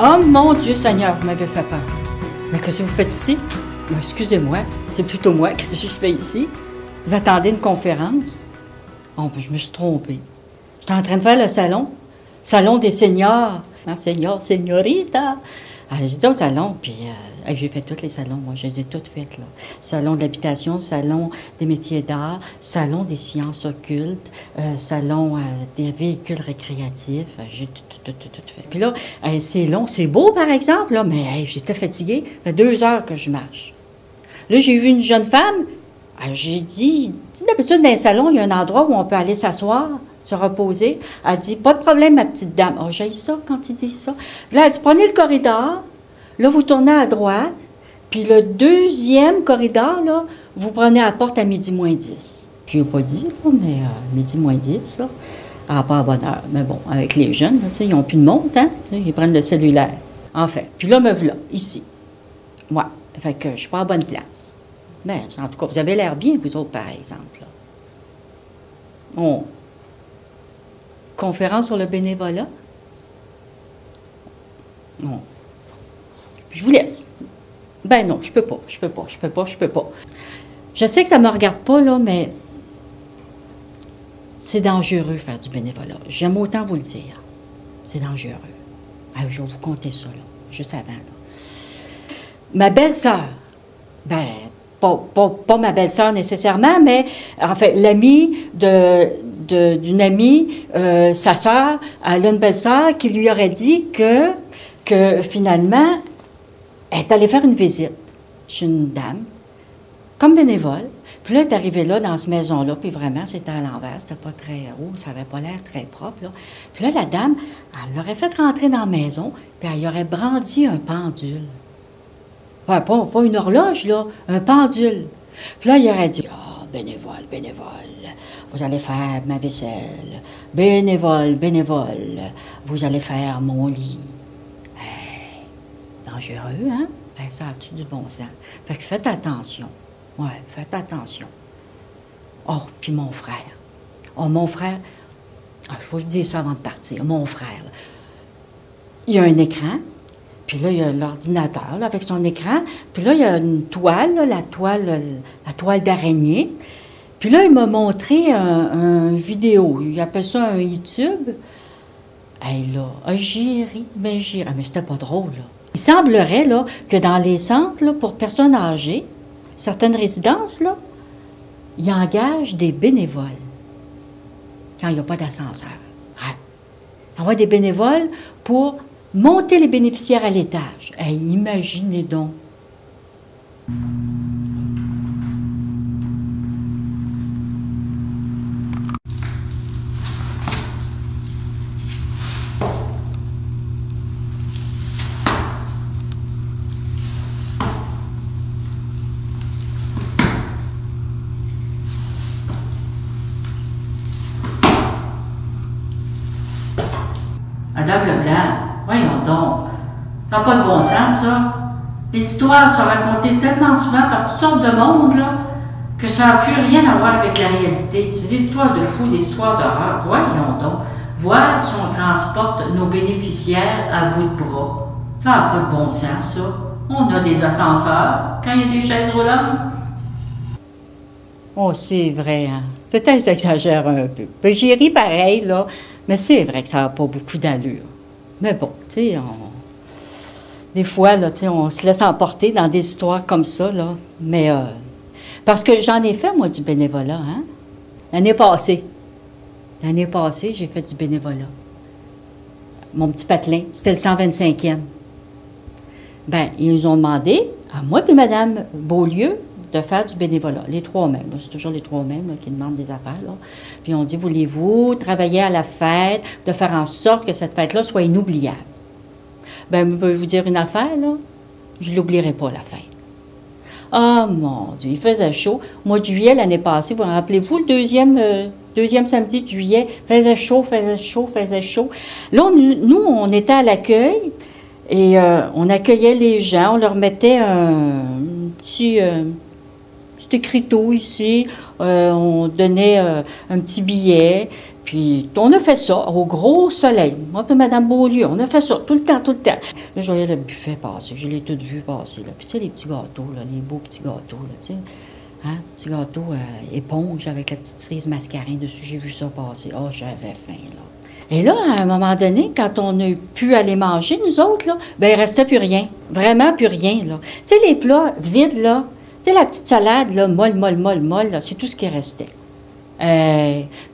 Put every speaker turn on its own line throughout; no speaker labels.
Oh mon Dieu Seigneur, vous m'avez fait peur. Mais qu'est-ce que vous faites ici? Ben, excusez-moi, c'est plutôt moi. Qu'est-ce que je fais ici? Vous attendez une conférence? Oh, ben, je me suis trompée. J'étais en train de faire le salon des seniors. Hein, senior, señorita. J'étais au salon, puis j'ai fait tous les salons, moi, je les ai toutes faites, là. Salon de l'habitation, salon des métiers d'art, salon des sciences occultes, salon des véhicules récréatifs, j'ai tout fait. Puis là, c'est long, c'est beau, par exemple, là, mais j'étais fatiguée, ça fait 2 heures que je marche. Là, j'ai vu une jeune femme, j'ai dit, d'habitude, dans les salons, il y a un endroit où on peut aller s'asseoir, se reposer. Elle dit, pas de problème, ma petite dame. Oh, j'aille ça quand ils disent ça. Là, elle dit, prenez le corridor, là, vous tournez à droite, puis le deuxième corridor, là, vous prenez à la porte à 12h moins 10. Je n'ai pas dit, là, mais 12h moins 10, là, à pas à bonne heure. Mais bon, avec les jeunes, là, ils n'ont plus de montre, hein? Ils prennent le cellulaire. En fait. Puis là, me voilà, ici. Moi. Fait que je ne suis pas à la bonne place. Mais, en tout cas, vous avez l'air bien, vous autres, par exemple. Là. Conférence sur le bénévolat. Non. Je vous laisse. Ben non, je peux pas. Je sais que ça ne me regarde pas, là, mais c'est dangereux faire du bénévolat. J'aime autant vous le dire. C'est dangereux. Je vais vous conter ça, là, juste avant. Là. Ma belle-sœur, ben, pas ma belle-sœur nécessairement, mais en fait, l'amie d'une amie, sa sœur, elle a une belle-sœur qui lui aurait dit que finalement, elle est allée faire une visite chez une dame, comme bénévole. Puis là, elle est arrivée là, dans cette maison-là, puis vraiment, c'était à l'envers, c'était pas très haut, ça n'avait pas l'air très propre, là. Puis là, la dame, elle l'aurait fait rentrer dans la maison, puis elle y aurait brandi un pendule. Pas une horloge, là, un pendule. Puis là, il aurait dit, bénévole, vous allez faire ma vaisselle. Bénévole, vous allez faire mon lit. Dangereux, hein? Ça a-tu du bon sens? Fait que faites attention. Ouais, faites attention. Oh, puis mon frère. Oh, mon frère, je vais vous dire ça avant de partir. Mon frère, là, il y a un écran. Puis là, il y a l'ordinateur là, avec son écran. Puis là, il y a une toile, là, la toile d'araignée. Puis là, il m'a montré un vidéo. Il appelle ça un YouTube. Là, j'ai ri, mais c'était pas drôle, là. Il semblerait, là, que dans les centres, là, pour personnes âgées, certaines résidences, là, ils engagent des bénévoles quand il n'y a pas d'ascenseur. Ouais. Il y a des bénévoles pour monter les bénéficiaires à l'étage. Imaginez donc. Madame Leblanc, voyons donc. Ça n'a pas de bon sens, ça. Les histoires sont racontées tellement souvent par toutes sortes de monde, là, que ça n'a plus rien à voir avec la réalité. C'est des histoires de fous, des histoires d'horreur. Voyons donc. Voir si on transporte nos bénéficiaires à bout de bras. Ça n'a pas de bon sens, ça. On a des ascenseurs quand il y a des chaises roulantes. Oh, c'est vrai, hein. Peut-être que j'exagère un peu. J'y ris pareil, là. Mais c'est vrai que ça n'a pas beaucoup d'allure. Mais bon, tu sais, des fois, là, tu sais, on se laisse emporter dans des histoires comme ça, là. Mais, parce que j'en ai fait, moi, du bénévolat, hein. L'année passée, j'ai fait du bénévolat. Mon petit patelin, c'était le 125e. Bien, ils nous ont demandé, à moi et Mme Beaulieu, de faire du bénévolat. Les 3 mêmes. C'est toujours les 3 mêmes là, qui demandent des affaires. Là. Puis on dit, voulez-vous travailler à la fête, de faire en sorte que cette fête-là soit inoubliable? Bien, je peux vous dire une affaire, là. Je ne l'oublierai pas, la fête. Ah, mon Dieu, il faisait chaud. Au mois de juillet, l'année passée, vous rappelez-vous, le deuxième samedi de juillet, faisait chaud. Là, nous, on était à l'accueil et on accueillait les gens, on leur mettait un petit... petit écriteau ici, on donnait un petit billet, puis on a fait ça au gros soleil. Moi et Mme Beaulieu, on a fait ça tout le temps, tout le temps. Là, je voyais le buffet passer, je l'ai tout vu passer, là. Puis tu sais, les petits gâteaux, là, les beaux petits gâteaux, là, tu sais. Hein? Petit gâteau éponge avec la petite cerise mascarin dessus, j'ai vu ça passer. Oh, j'avais faim, là. Et là, à un moment donné, quand on a pu aller manger, nous autres, là, ben il restait plus rien. Vraiment plus rien, là. Tu sais, les plats vides, là, tu sais, la petite salade, là, molle, là, c'est tout ce qui restait.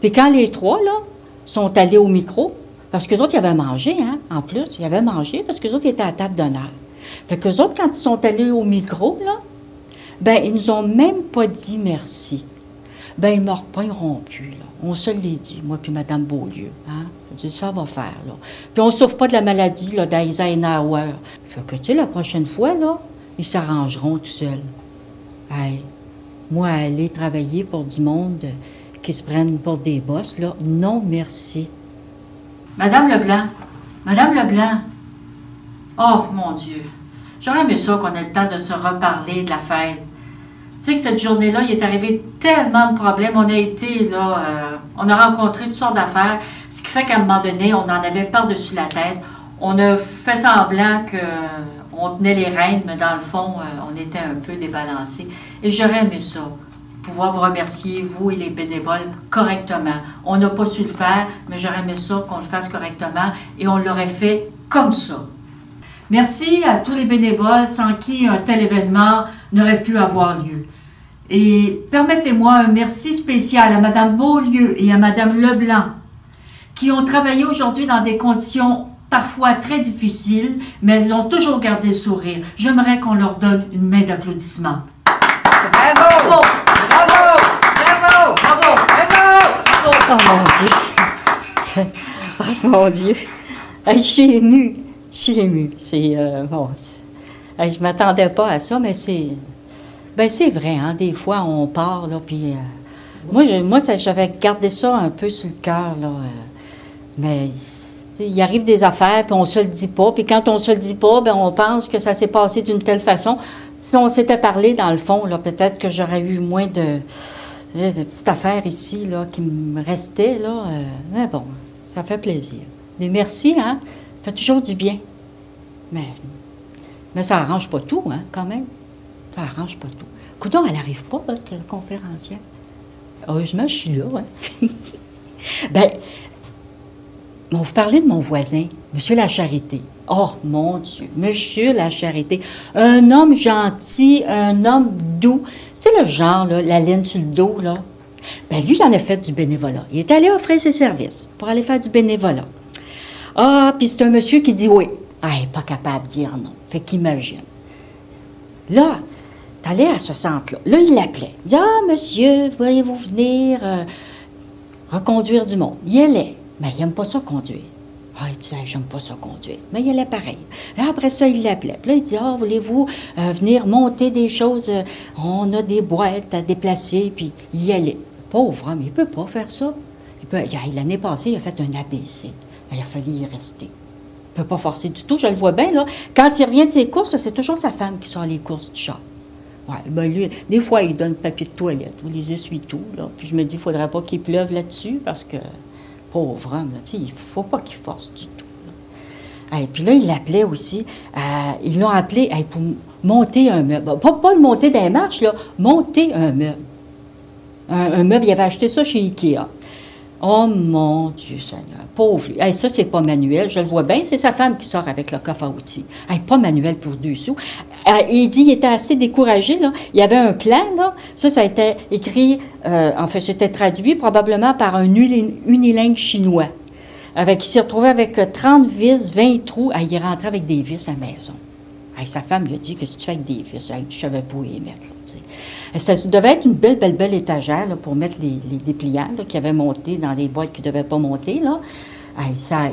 Puis quand les trois, là, sont allés au micro, parce qu'eux autres, ils avaient mangé, hein, en plus, ils avaient mangé parce qu'eux autres, ils étaient à la table d'honneur. Fait qu'eux autres, quand ils sont allés au micro, là, ben ils nous ont même pas dit merci. Ben ils m'ont repogneront plus, là. On se l'est dit, moi puis Mme Beaulieu, hein. Je dis, ça va faire, là. Puis on ne souffre pas de la maladie, là, d'Eisenhower. Fait que, tu sais, la prochaine fois, là, ils s'arrangeront tout seuls. Hey, moi, aller travailler pour du monde qui se prennent pour des bosses, là, non merci. Madame Leblanc, Madame Leblanc. Oh, mon Dieu. J'aurais aimé ça qu'on ait le temps de se reparler de la fête. Tu sais que cette journée-là, il est arrivé tellement de problèmes. On a été, là, on a rencontré toutes sortes d'affaires, ce qui fait qu'à un moment donné, on en avait par-dessus la tête. On a fait semblant qu'on tenait les rênes, mais dans le fond, on était un peu débalancés. Et j'aurais aimé ça, pouvoir vous remercier, vous et les bénévoles, correctement. On n'a pas su le faire, mais j'aurais aimé ça qu'on le fasse correctement et on l'aurait fait comme ça. Merci à tous les bénévoles sans qui un tel événement n'aurait pu avoir lieu. Et permettez-moi un merci spécial à Mme Beaulieu et à Mme Leblanc, qui ont travaillé aujourd'hui dans des conditions parfois très difficiles, mais elles ont toujours gardé le sourire. J'aimerais qu'on leur donne une main d'applaudissement.
Bravo! Bravo! Bravo! Bravo! Bravo!
Oh mon Dieu! Oh mon Dieu! Je suis émue. Je suis émue. C'est bon. Je m'attendais pas à ça, mais c'est. Ben c'est vrai, hein. Des fois, on part, là, puis. Moi, j'avais gardé ça un peu sur le cœur, là. Mais il arrive des affaires, puis on se le dit pas. Puis quand on se le dit pas, ben on pense que ça s'est passé d'une telle façon. Si on s'était parlé, dans le fond, là, peut-être que j'aurais eu moins de petites affaires ici, là, qui me restaient, là. Mais bon, ça fait plaisir. Et merci, hein. Ça fait toujours du bien. Mais ça arrange pas tout, hein, quand même. Ça arrange pas tout. Coudon, elle n'arrive pas, votre conférencière. Heureusement, je suis là, hein. Ben, on vous parlait de mon voisin, M. Lacharité. Oh, mon Dieu, M. Lacharité. Un homme gentil, un homme doux. Tu sais, le genre, là, la laine sur le dos, là. Ben, lui, il en a fait du bénévolat. Il est allé offrir ses services pour aller faire du bénévolat. Ah, puis c'est un monsieur qui dit oui. Ah, il n'est pas capable de dire non. Fait qu'imagine. Là, t'allais à ce centre-là. Là, il l'appelait. Il dit, ah, monsieur, voudriez-vous venir reconduire du monde? Il allait. Mais il n'aime pas ça conduire. Ah, il dit, j'aime pas ça conduire. Mais il allait pareil. Là, après ça, il l'appelait. Puis là, il dit, ah, voulez-vous venir monter des choses? On a des boîtes à déplacer. Puis il y allait. Pauvre homme, il ne peut pas faire ça. L'année passée, il a fait un ABC. Il a fallu y rester. Il ne peut pas forcer du tout, je le vois bien, là. Quand il revient de ses courses, c'est toujours sa femme qui sort les courses du char. Ouais, ben lui, des fois, il donne le papier de toilette ou les essuie-tout, là. Puis je me dis, il ne faudrait pas qu'il pleuve là-dessus, parce que, pauvre homme, là, tu sais, il ne faut pas qu'il force du tout. Et puis là, il l'appelait aussi, ils l'ont appelé pour monter un meuble. Pas le monter dans les marches, là, monter un meuble. Un meuble, il avait acheté ça chez Ikea. Oh mon Dieu Seigneur, pauvre. Hey, ça, c'est pas manuel, je le vois bien, c'est sa femme qui sort avec le coffre à outils. Hey, pas manuel pour 2 sous. Il dit qu'il était assez découragé, là. Il y avait un plan, là. Ça a été écrit, en fait, c'était traduit probablement par un unilingue chinois. Il s'est retrouvé avec 30 vis, 20 trous. Hey, il est rentré avec des vis à la maison. Hey, sa femme lui a dit, qu'est-ce que tu fais avec des vis? Hey, je ne savais pas où les mettre, là. Ça devait être une belle étagère là, pour mettre les dépliants là, qui avaient monté dans les boîtes qui ne devaient pas monter. Là.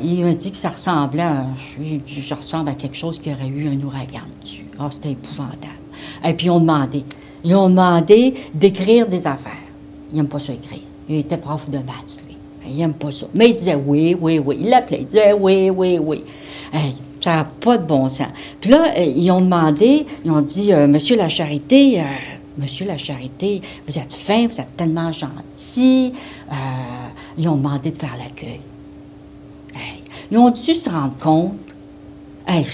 Il m'a dit que ça ressemblait je ressemble à quelque chose qui aurait eu un ouragan dessus. Ah, c'était épouvantable. Et puis, ils ont demandé d'écrire des affaires. Il n'aime pas ça écrire. Il était prof de maths, lui. Il n'aime pas ça. Mais il disait oui. Il l'appelait, il disait oui. Hey, ça n'a pas de bon sens. Puis là, ils ont dit, Monsieur Lacharité, Monsieur la Charité, vous êtes fin, vous êtes tellement gentil. Ils ont demandé de faire l'accueil. Hey, ils ont dû se rendre compte. Hey,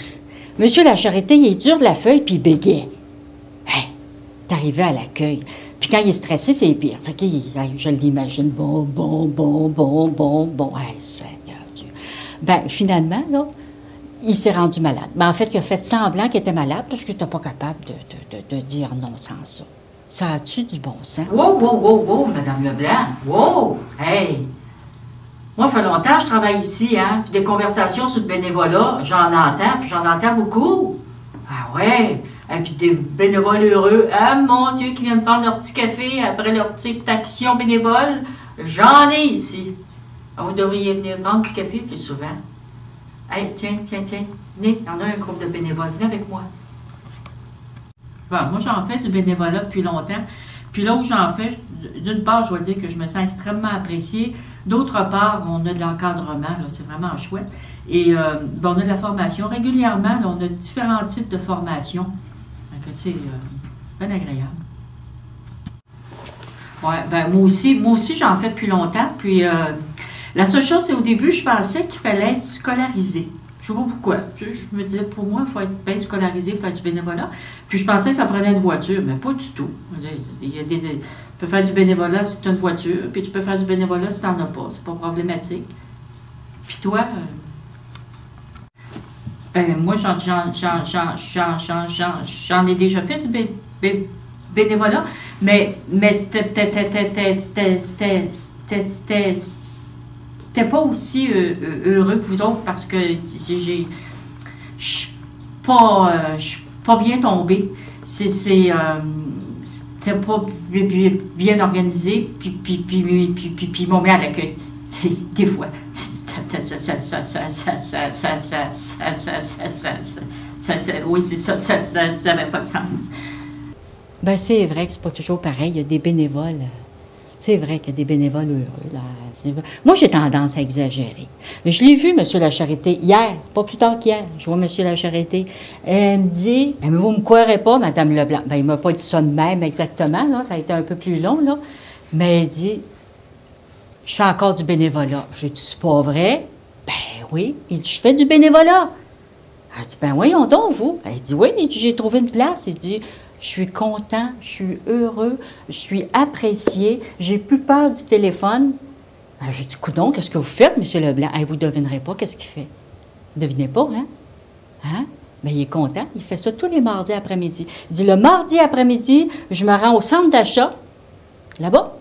Monsieur la Charité, il est dur de la feuille, puis il bégait. Hey, t'es arrivé à l'accueil. Puis quand il est stressé, c'est pire. Fait que je l'imagine, bon. Hey, Seigneur Dieu. Ben, finalement, là, il s'est rendu malade. Mais en fait, il a fait semblant qu'il était malade parce qu'il n'était pas capable de dire non sans ça. Ça a-tu du bon sens?
Wow, Madame Leblanc. Wow! Hey! Moi, ça fait longtemps que je travaille ici, hein? Puis des conversations sur le bénévolat, j'en entends, puis j'en entends beaucoup. Ah ouais! Et puis des bénévoles heureux. Ah, mon Dieu, qui viennent prendre leur petit café après leur petite action bénévole. J'en ai ici. Ah, vous devriez venir prendre du café plus souvent. Hey, tiens. Venez, il y en a un groupe de bénévoles. Venez avec moi. Bon, moi, j'en fais du bénévolat depuis longtemps. Puis là où j'en fais, d'une part, je dois dire que je me sens extrêmement appréciée. D'autre part, on a de l'encadrement, là, c'est vraiment chouette. Et on a de la formation. Régulièrement, là, on a différents types de formations. Donc, c'est bien agréable. Oui, ben moi aussi j'en fais depuis longtemps. Puis la seule chose, c'est au début, je pensais qu'il fallait être scolarisé. Je ne sais pas pourquoi. Je me disais, pour moi, il faut être bien scolarisé, faire du bénévolat. Puis je pensais que ça prenait une voiture, mais pas du tout. Tu peux faire du bénévolat si tu as une voiture, puis tu peux faire du bénévolat si tu n'en as pas. C'est pas problématique. Puis toi, ben moi, j'en ai déjà fait du bénévolat, mais c'était pas aussi heureux que vous autres parce que je suis pas bien tombée. C'était pas bien organisé, puis ils m'ont mis à l'accueil. Des fois. Oui, c'est ça, ça n'avait pas de sens.
Ben c'est vrai que c'est pas toujours pareil. Il y a des bénévoles. C'est vrai qu'il y a des bénévoles heureux, là. Moi, j'ai tendance à exagérer. Je l'ai vu, M. Lacharité, hier, pas plus tard qu'hier. Je vois M. Lacharité. Elle me dit, mais vous ne me croirez pas, Mme Leblanc. Ben, il ne m'a pas dit ça de même exactement, là. Ça a été un peu plus long, là. Mais elle dit, je fais encore du bénévolat. J'ai dit, c'est pas vrai? Ben oui. Il dit, je fais du bénévolat. Elle dit, ben voyons donc, vous. Elle dit, oui. Il dit, j'ai trouvé une place. Il dit, je suis content, je suis heureux, je suis apprécié, j'ai plus peur du téléphone. Ben, je dis, coudonc, qu'est-ce que vous faites, M. Leblanc? Hey, vous ne devinerez pas qu'est-ce qu'il fait. Vous ne devinez pas, hein? Hein? Bien, il est content. Il fait ça tous les mardis après-midi. Il dit, le mardi après-midi, je me rends au centre d'achat, là-bas,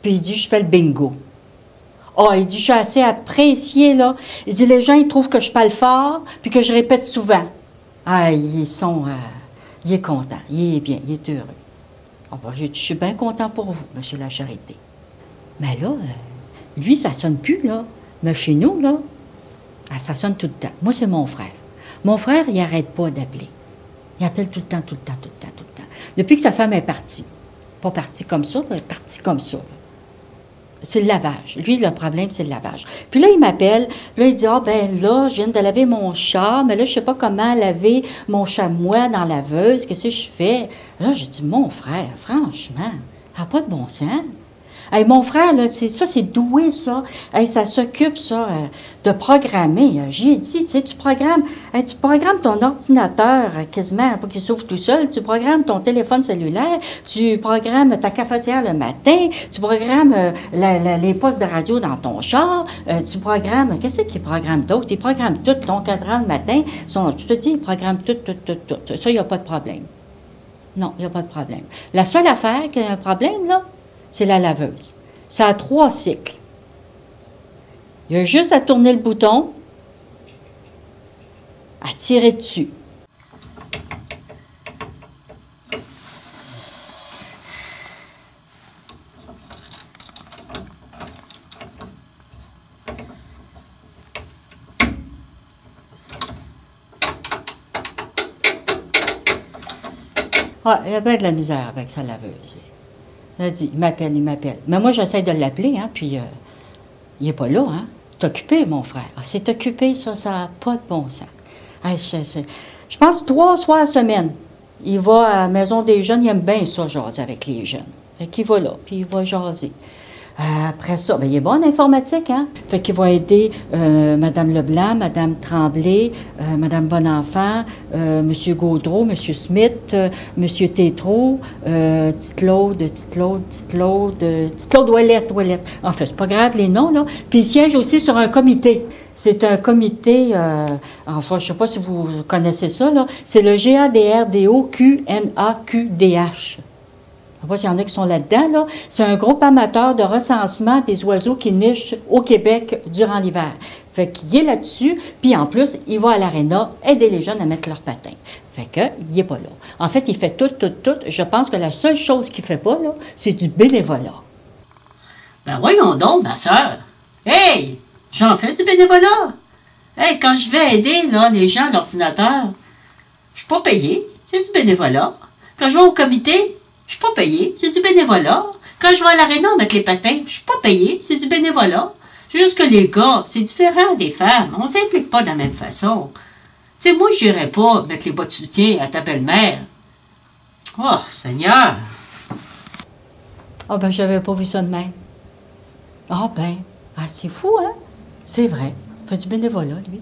puis il dit, je fais le bingo. Ah, il dit, je suis assez apprécié, là. Il dit, les gens, ils trouvent que je parle fort, puis que je répète souvent. Ah, ils sont... il est content, il est bien, il est heureux. Oh, ben, je suis bien content pour vous, M. Lacharité. Mais là, lui, ça sonne plus, là. Mais chez nous, là, ça sonne tout le temps. Moi, c'est mon frère. Mon frère, il n'arrête pas d'appeler. Il appelle tout le temps. Depuis que sa femme est partie. Pas partie comme ça, mais partie comme ça. C'est le lavage. Lui, le problème, c'est le lavage. Puis là, il m'appelle. Puis là, il dit, ah, ben là, je viens de laver mon chat, mais là, je ne sais pas comment laver mon chamois dans la laveuse. Qu'est-ce que je fais? Là, je dis, mon frère, franchement, ça n'a pas de bon sens. Hey, mon frère, là, c'est ça, c'est doué, ça. Hey, ça s'occupe, ça, de programmer. J'y ai dit, tu sais, tu programmes ton ordinateur quasiment, pas qu'il s'ouvre tout seul. Tu programmes ton téléphone cellulaire. Tu programmes ta cafetière le matin. Tu programmes les postes de radio dans ton char. Tu programmes, qu'est-ce qu'il programme d'autre? Il programme tout, ton cadran le matin. Tu te dis, il programme tout. Ça, il n'y a pas de problème. Non, il n'y a pas de problème. La seule affaire qui a un problème, là, c'est la laveuse. Ça a 3 cycles. Il y a juste à tourner le bouton, à tirer dessus. Ah, il y a bien de la misère avec sa laveuse. Il m'appelle. Mais moi, j'essaie de l'appeler, hein, puis il n'est pas là, hein. C'est occupé, mon frère. Ah, c'est occupé, ça n'a pas de bon sens. Je pense 3 soirs à la semaine. il va à la maison des jeunes, il aime bien ça, jaser avec les jeunes. Fait qu'il va là, puis il va jaser. Après ça, bien, il est bon en informatique, hein? Fait qu'il va aider Mme Leblanc, Mme Tremblay, Mme Bonenfant, M. Gaudreau, M. Smith, M. Tétrault, Petite Claude Ouellette. En fait, c'est pas grave les noms, là. Puis il siège aussi sur un comité. C'est un comité, enfin, je ne sais pas si vous connaissez ça, là. C'est le GADRDOQNAQDH. Je ne sais pas s'il y en a qui sont là-dedans, là. C'est un groupe amateur de recensement des oiseaux qui nichent au Québec durant l'hiver. Fait qu'il est là-dessus, puis en plus, il va à l'aréna aider les jeunes à mettre leurs patins. Fait qu'il n'est pas là. En fait, il fait tout. Je pense que la seule chose qu'il ne fait pas, là, c'est du bénévolat.
Ben voyons donc, ma soeur. Hey! J'en fais du bénévolat. Hey, quand je vais aider là, les gens à l'ordinateur, je suis pas payé, c'est du bénévolat. Quand je vais au comité, je suis pas payé, c'est du bénévolat. Quand je vais à l'aréna mettre les patins, je suis pas payé, c'est du bénévolat. C'est juste que les gars, c'est différent des femmes. On s'implique pas de la même façon. Tu sais, moi, je n'irais pas mettre les bas de soutien à ta belle-mère. Oh, Seigneur!
Ah ben, j'avais pas vu ça de même. Ah ben, c'est fou, hein? C'est vrai. Il fait du bénévolat, lui.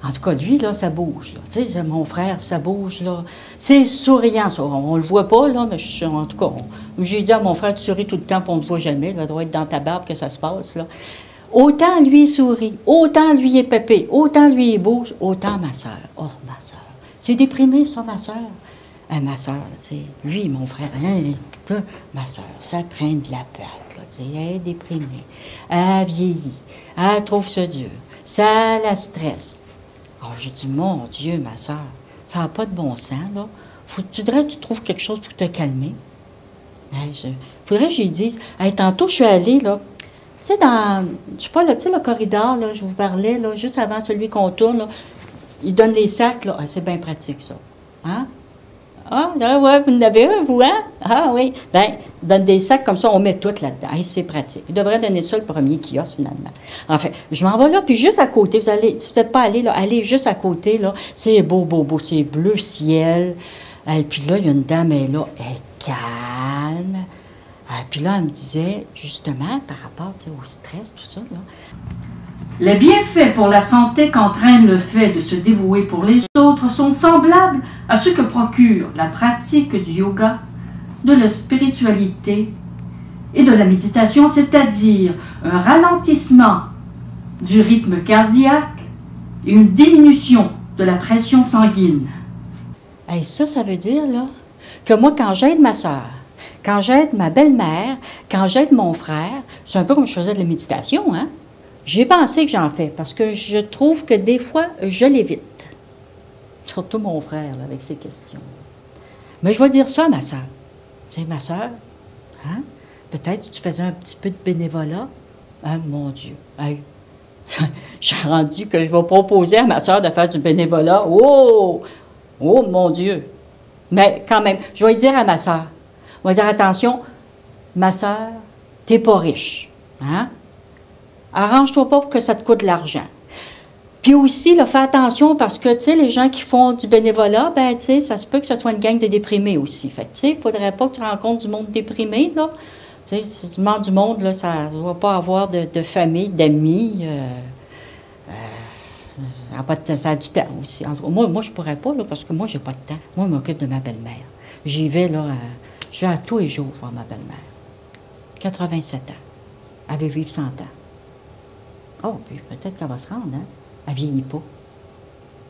En tout cas, lui, là, ça bouge. Là. Tu sais, mon frère, ça bouge, là. C'est souriant, ça. On le voit pas, là, mais en tout cas, j'ai dit à mon frère, tu souris tout le temps, puis on ne te voit jamais. Là, ça doit être dans ta barbe que ça se passe, là. Autant lui, il sourit, autant lui, il est pépé, autant lui, il bouge, autant ma soeur. Oh, ma soeur. C'est déprimé, ça, ma soeur. Ma soeur, tu sais, lui, mon frère, ma soeur, ça traîne de la patte, là, tu sais, elle est déprimée, elle vieillit, elle trouve ça dur, ça la stresse. Alors, j'ai dit, mon Dieu, ma soeur, ça n'a pas de bon sens, là. Tu voudrais que tu trouves quelque chose pour te calmer. Faudrait que je lui dise, tantôt, je suis allée, là, tu sais, je sais pas, là, tu sais, le corridor, là, je vous parlais, là, juste avant celui qu'on tourne, là, il donne les sacs, là, c'est bien pratique, ça. Hein? Ah, ouais, vous en avez un, vous, hein? Ah, oui. Bien, donne des sacs comme ça, on met tout là-dedans. C'est pratique. Il devrait donner ça le premier kiosque, finalement. Enfin, je m'en vais là, puis juste à côté, si vous n'êtes pas allé, là, allez juste à côté, là. C'est beau, c'est bleu ciel. Et puis là, il y a une dame, elle est là, elle est calme. Et puis là, elle me disait, justement, par rapport au stress, tout ça, là.
Les bienfaits pour la santé qu'entraîne le fait de se dévouer pour les autres sont semblables à ceux que procure la pratique du yoga, de la spiritualité et de la méditation, c'est-à-dire un ralentissement du rythme cardiaque et une diminution de la pression sanguine.
Et ça veut dire là, que moi, quand j'aide ma soeur, quand j'aide ma belle-mère, quand j'aide mon frère, c'est un peu comme je faisais de la méditation, hein? J'ai pensé que j'en fais, parce que je trouve que des fois, je l'évite. Surtout mon frère, là, avec ses questions. Mais je vais dire ça à ma soeur. Tu sais, ma soeur, hein? Peut-être si tu faisais un petit peu de bénévolat. Hein, mon Dieu. Hey. Je suis rendu que je vais proposer à ma soeur de faire du bénévolat. Oh! Oh, mon Dieu! Mais quand même, je vais dire à ma soeur, je vais dire, attention, ma soeur, t'es pas riche. Hein? Arrange-toi pas pour que ça te coûte de l'argent. Puis aussi, là, fais attention parce que, tu sais, les gens qui font du bénévolat, ben, tu sais, ça se peut que ce soit une gang de déprimés aussi. Fait que, tu sais, il ne faudrait pas que tu rencontres du monde déprimé, là. Tu sais, si tu demandes du monde, là, ça ne va pas avoir de famille, d'amis. Ça a du temps aussi. Moi, je ne pourrais pas, là, parce que moi, j'ai pas de temps. Moi, je m'occupe de ma belle-mère. J'y vais, là, je vais à tous les jours voir ma belle-mère. 87 ans. Elle veut vivre 100 ans. Oh, puis peut-être qu'elle va se rendre, hein? Elle vieillit pas.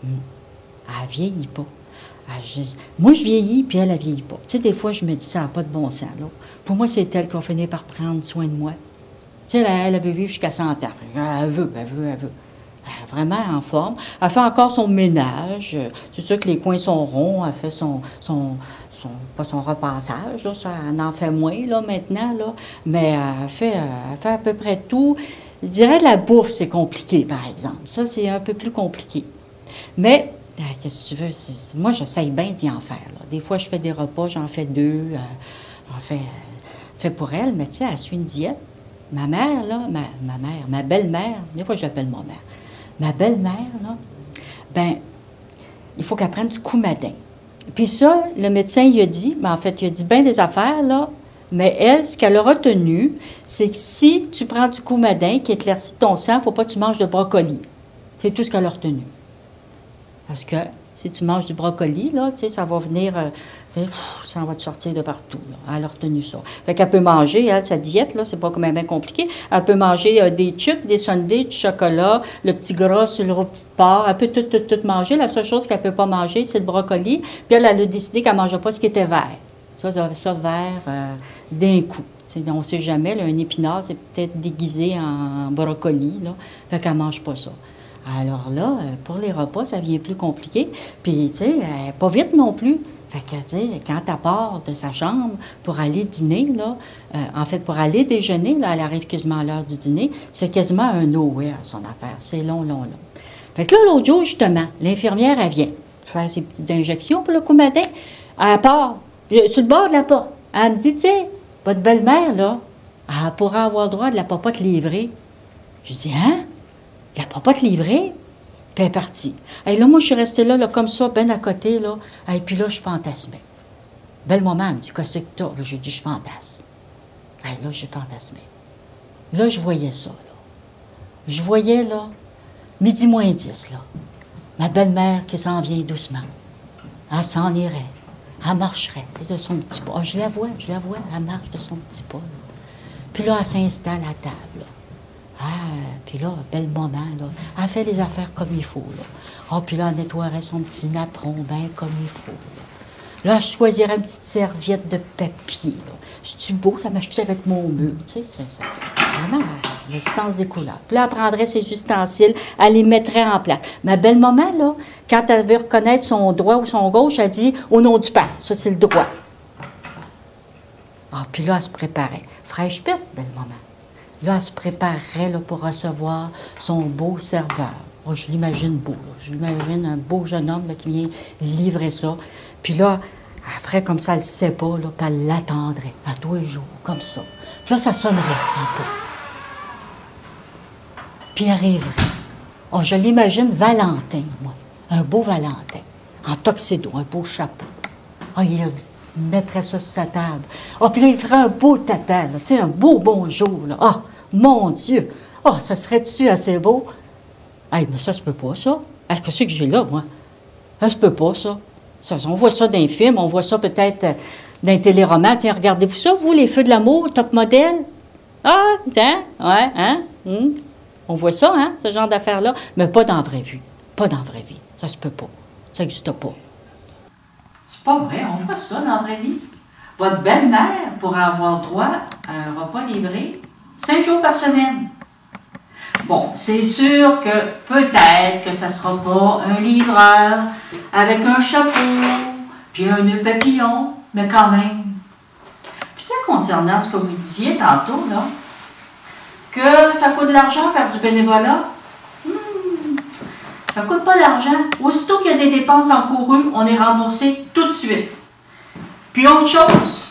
Elle vieillit pas. Moi, je vieillis, puis elle vieillit pas. Tu sais, des fois, je me dis, ça n'a pas de bon sens, là. Pour moi, c'est elle qui va finir par prendre soin de moi. Tu sais, elle veut vivre jusqu'à 100 ans. Elle veut. Elle est vraiment en forme. Elle fait encore son ménage. C'est sûr que les coins sont ronds. Elle fait pas son repassage, là. Ça, elle en fait moins, là, maintenant, là. Mais elle fait à peu près tout. Je dirais la bouffe, c'est compliqué, par exemple. Ça, c'est un peu plus compliqué. Mais, qu'est-ce que tu veux? Moi, j'essaye bien d'y en faire, là. Des fois, je fais des repas, j'en fais 2. J'en fais pour elle, mais tu sais, elle suit une diète. Ma mère, là, ma belle-mère, des fois, je l'appelle ma mère. Ma belle-mère, là, ben, il faut qu'elle prenne du coumadin. Puis ça, le médecin, il a dit, ben en fait, il a dit bien des affaires, là, mais elle, ce qu'elle a retenu, c'est que si tu prends du coumadin qui éclaircit ton sang, il ne faut pas que tu manges de brocoli. C'est tout ce qu'elle a retenu. Parce que si tu manges du brocoli, là, tu sais, ça va venir, ça va te sortir de partout. Là. Elle a retenu ça. Fait qu'elle peut manger, elle, sa diète, là, c'est pas quand même bien compliqué. Elle peut manger des chips, des sundaes, du chocolat, le petit gras sur le petit porc. Elle peut tout manger. La seule chose qu'elle peut pas manger, c'est le brocoli. Puis elle a décidé qu'elle ne mangeait pas ce qui était vert. Ça vert d'un coup. On ne sait jamais, là, un épinard, c'est peut-être déguisé en brocoli, là. Fait qu'elle ne mange pas ça. Alors là, pour les repas, ça devient plus compliqué. Puis, tu sais, pas vite non plus. Fait que, tu sais, quand elle part de sa chambre pour aller dîner, là, en fait, pour aller déjeuner, là, elle arrive quasiment à l'heure du dîner, c'est quasiment un nowhere, son affaire. C'est long. Fait que là, l'autre jour, justement, l'infirmière, elle vient faire ses petites injections pour le coumadin. Elle part, sur le bord de la porte. Elle me dit, tu sais, votre belle-mère, là, elle pourra avoir droit de la popote livrée. Je dis, hein? La popote livrée? Puis elle est partie. Et là, moi, je suis restée là, comme ça, ben à côté, là. Et puis là, je fantasmais. Belle maman, elle me dit, qu'est-ce que t'as? Là, j'ai dit, je fantasme. Et là, j'ai fantasmé. Là, je voyais ça, là. Je voyais, là, midi moins 10, là. Ma belle-mère qui s'en vient doucement. Elle s'en irait. Elle marcherait, de son petit pas. Je la vois, elle marche de son petit pas, là. Puis là, elle s'installe à table, là. Puis là, belle maman, là, elle fait les affaires comme il faut, là. Puis là, elle nettoierait son petit napperon bien comme il faut, là. Là, je choisirais une petite serviette de papier, là. C'est-tu beau, ça m'achetait avec mon mur, tu sais, c'est vraiment le sens des couleurs. Puis là, elle prendrait ses ustensiles, elle les mettrait en place. Ma belle-maman, là, quand elle veut reconnaître son droit ou son gauche, elle dit « au nom du père », ça, c'est le droit. Puis là, elle se préparait. Fraîche pète, belle-maman. Là, elle se préparerait là, pour recevoir son beau serveur. Je l'imagine beau. Je l'imagine un beau jeune homme là, qui vient livrer ça. Puis là, elle ferait comme ça, elle ne sait pas, là, puis elle l'attendrait à tous les jours, comme ça. Puis là, ça sonnerait un peu. Puis elle arriverait. Je l'imagine Valentin, moi. Un beau Valentin. En tuxedo, un beau chapeau. Il mettrait ça sur sa table. Puis là, il ferait un beau tata, là, tu sais, un beau bonjour, là. Mon Dieu! Ça serait-tu assez beau? Mais ça se peut pas, ça. Qu'est-ce que j'ai là, moi? Ça se peut pas, ça. On voit ça dans les films, on voit ça peut-être dans les téléromans. Tiens, regardez-vous ça, vous, les Feux de l'amour, top modèle? Tiens, ouais, hein? On voit ça, hein, ce genre d'affaires-là, mais pas dans la vraie vie. Pas dans la vraie vie. Ça se peut pas. Ça n'existe pas.
C'est pas vrai, on voit ça dans la vraie vie. Votre belle-mère pourra avoir droit à un repas livré 5 jours par semaine. Bon, c'est sûr que peut-être que ça ne sera pas un livreur avec un chapeau puis un nœud papillon, mais quand même. Puis tu sais, concernant ce que vous disiez tantôt, là, que ça coûte de l'argent faire du bénévolat, ça ne coûte pas d'argent. Aussitôt qu'il y a des dépenses encourues, on est remboursé tout de suite. Puis autre chose,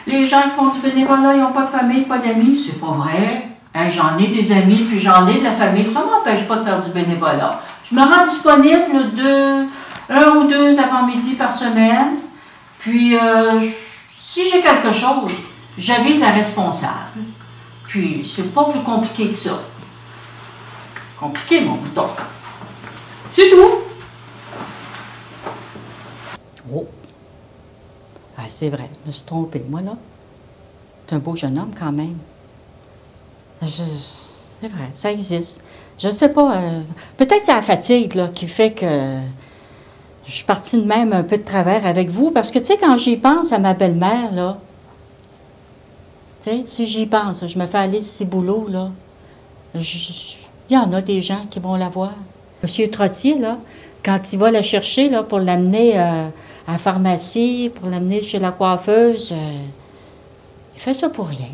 les gens qui font du bénévolat, ils n'ont pas de famille, pas d'amis. C'est pas vrai. J'en ai des amis, puis j'en ai de la famille. Ça ne m'empêche pas de faire du bénévolat. Je me rends disponible un ou deux avant-midi par semaine. Puis, si j'ai quelque chose, j'avise la responsable. Puis, c'est pas plus compliqué que ça. Compliqué, mon bouton. C'est tout.
C'est vrai, je me suis trompée, moi, là. C'est un beau jeune homme, quand même. C'est vrai, ça existe. Je sais pas, peut-être c'est la fatigue, là, qui fait que je suis partie de même un peu de travers avec vous, parce que, tu sais, quand j'y pense à ma belle-mère, là, tu sais, si j'y pense, je me fais aller ce boulot, là, il y en a des gens qui vont la voir. Monsieur Trottier, là, quand il va la chercher, là, pour l'amener à la pharmacie, pour l'amener chez la coiffeuse, il fait ça pour rien.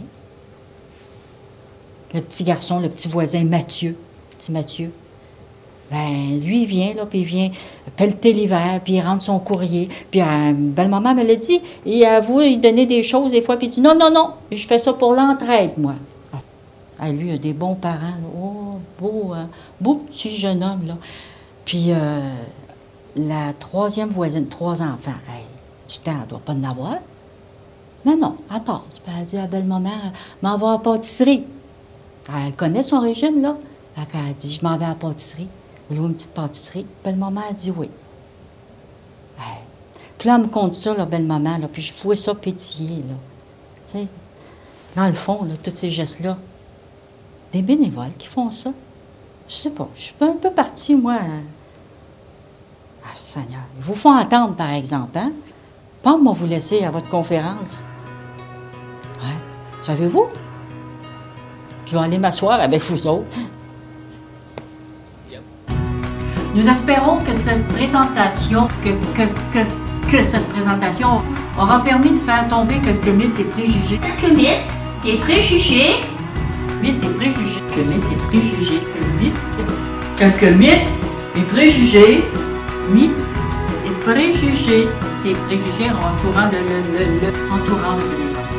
Le petit garçon, le petit voisin Mathieu, petit Mathieu, ben lui, il vient, là, puis il vient pelleter l'hiver, puis il rentre son courrier. Puis belle-maman me l'a dit, il avoue, il donnait des choses des fois, puis il dit non, je fais ça pour l'entraide, moi. Lui, il a des bons parents, là. Oh, beau, hein? Beau petit jeune homme, là. Puis, tu sais, il y en a des gens qui vont la voir. Monsieur Trottier, là, quand il va la chercher, là, pour l'amener à la pharmacie, pour l'amener chez la coiffeuse, il fait ça pour rien. Le petit garçon, le petit voisin Mathieu, petit Mathieu, ben lui, il vient, là, puis il vient pelleter l'hiver, puis il rentre son courrier. Puis belle-maman me l'a dit, il avoue, il donnait des choses des fois, puis il dit non, je fais ça pour l'entraide, moi. Lui, a des bons parents, là. Oh, beau, petit jeune homme, là. Puis, La troisième voisine, 3 enfants. Hey, du temps, elle ne doit pas en avoir. Mais non, elle passe. Puis elle dit à belle-maman, m'en va à la pâtisserie. Elle connaît son régime, là. Elle dit, je m'en vais à la pâtisserie. Vous voulez une petite pâtisserie? Belle-maman a dit oui. Hey. Puis là, elle me compte ça, la belle-maman, là, puis je pouvais ça pétiller, là. Tu sais, dans le fond, là, tous ces gestes-là, des bénévoles qui font ça. Je sais pas, je suis un peu partie, moi. Ah, Seigneur, ils vous font entendre, par exemple, hein? Pas moi vous laisser à votre conférence. Ouais. Savez-vous? Je vais aller m'asseoir avec vous autres.
Nous espérons que cette présentation, cette présentation aura permis de faire tomber quelques mythes et préjugés.
Quelques mythes et préjugés.
Mythes et préjugés. Quelques mythes et préjugés. Quelques mythes et préjugés. Mythes et préjugés. Et préjugés entourant entourant le bénévolat.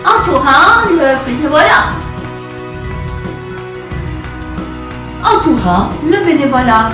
Entourant le bénévolat. Entourant le bénévolat.